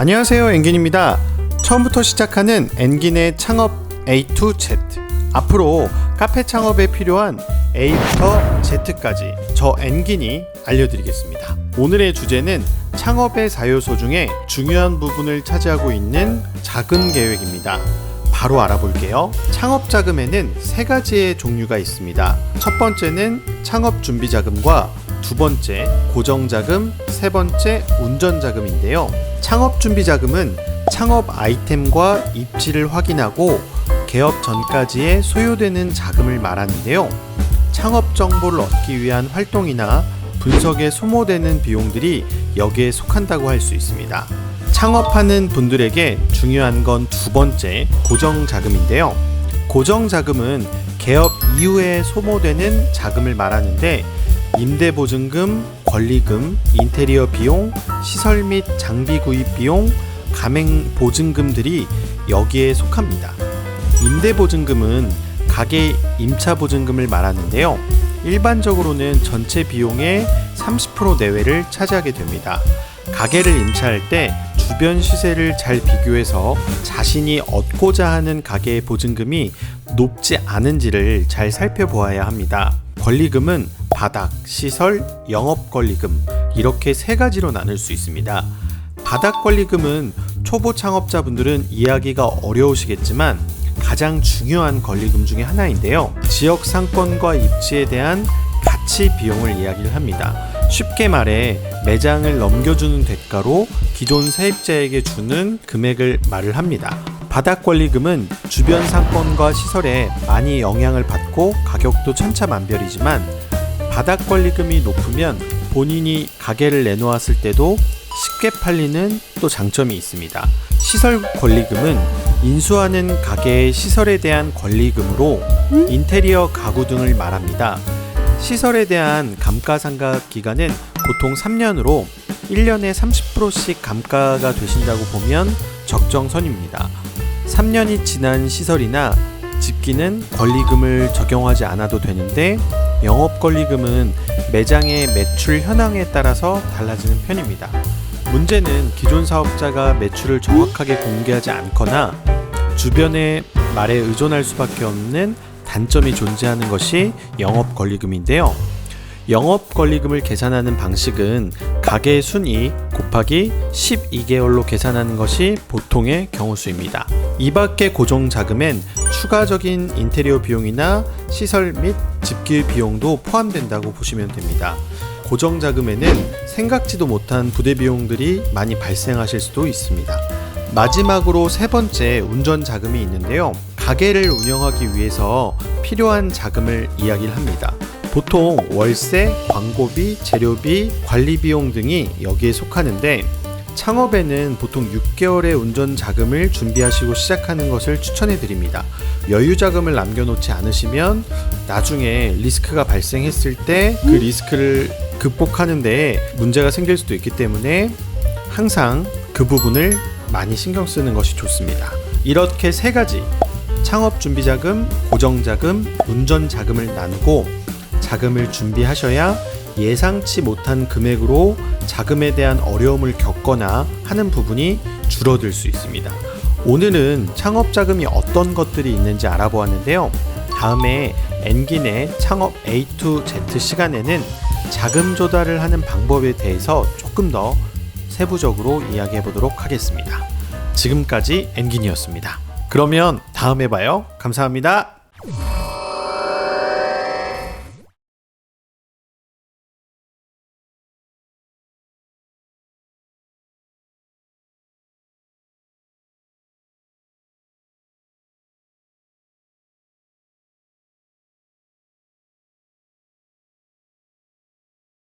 안녕하세요, 엔긴입니다. 처음부터 시작하는 엔긴의 창업 A to Z. 앞으로 카페 창업에 필요한 A부터 Z까지 저 엔긴이 알려드리겠습니다. 오늘의 주제는 창업의 4요소 중에 중요한 부분을 차지하고 있는 자금 계획입니다. 바로 알아볼게요. 창업 자금에는 3가지의 종류가 있습니다. 첫 번째는 창업 준비 자금과 두 번째 고정 자금, 세 번째 운전 자금인데요. 창업 준비 자금은 창업 아이템과 입지를 확인하고 개업 전까지의 소요되는 자금을 말하는데요. 창업 정보를 얻기 위한 활동이나 분석에 소모되는 비용들이 여기에 속한다고 할 수 있습니다. 창업하는 분들에게 중요한 건 두 번째 고정 자금인데요. 고정 자금은 개업 이후에 소모되는 자금을 말하는데 임대보증금, 권리금, 인테리어 비용, 시설 및 장비 구입 비용, 가맹보증금들이 여기에 속합니다. 임대보증금은 가게 임차보증금을 말하는데요. 일반적으로는 전체 비용의 30% 내외를 차지하게 됩니다. 가게를 임차할 때 주변 시세를 잘 비교해서 자신이 얻고자 하는 가게의 보증금이 높지 않은지를 잘 살펴보아야 합니다. 권리금은 바닥, 시설, 영업권리금 이렇게 3가지로 나눌 수 있습니다. 바닥 권리금은 초보 창업자분들은 이해하기가 어려우시겠지만 가장 중요한 권리금 중에 하나인데요. 지역 상권과 입지에 대한 가치 비용을 이야기를 합니다. 쉽게 말해 매장을 넘겨주는 대가로 기존 세입자에게 주는 금액을 말을 합니다. 바닥 권리금은 주변 상권과 시설에 많이 영향을 받고 가격도 천차만별이지만 바닥 권리금이 높으면 본인이 가게를 내놓았을 때도 쉽게 팔리는 또 장점이 있습니다. 시설 권리금은 인수하는 가게의 시설에 대한 권리금으로 인테리어 가구 등을 말합니다. 시설에 대한 감가상각 기간은 보통 3년으로 1년에 30%씩 감가가 되신다고 보면 적정선입니다. 3년이 지난 시설이나 집기는 권리금을 적용하지 않아도 되는데 영업권리금은 매장의 매출 현황에 따라서 달라지는 편입니다. 문제는 기존 사업자가 매출을 정확하게 공개하지 않거나 주변의 말에 의존할 수밖에 없는 단점이 존재하는 것이 영업권리금인데요. 영업권리금을 계산하는 방식은 가게 순위 곱하기 12개월로 계산하는 것이 보통의 경우 수입니다. 이 밖의 고정 자금엔 추가적인 인테리어 비용이나 시설 및 집기 비용도 포함된다고 보시면 됩니다. 고정 자금에는 생각지도 못한 부대 비용들이 많이 발생하실 수도 있습니다. 마지막으로 세 번째 운전 자금이 있는데요. 가게를 운영하기 위해서 필요한 자금을 이야기를 합니다. 보통 월세, 광고비, 재료비, 관리비용 등이 여기에 속하는데 창업에는 보통 6개월의 운전 자금을 준비하시고 시작하는 것을 추천해 드립니다. 여유 자금을 남겨놓지 않으시면 나중에 리스크가 발생했을 때 그 리스크를 극복하는 데 문제가 생길 수도 있기 때문에 항상 그 부분을 많이 신경 쓰는 것이 좋습니다. 이렇게 3가지 창업 준비 자금, 고정 자금, 운전 자금을 나누고 자금을 준비하셔야 예상치 못한 금액으로 자금에 대한 어려움을 겪거나 하는 부분이 줄어들 수 있습니다. 오늘은 창업 자금이 어떤 것들이 있는지 알아보았는데요. 다음에 엔긴의 창업 A to Z 시간에는 자금 조달을 하는 방법에 대해서 조금 더 세부적으로 이야기해 보도록 하겠습니다. 지금까지 엔긴이었습니다. 그러면 다음에 봐요. 감사합니다.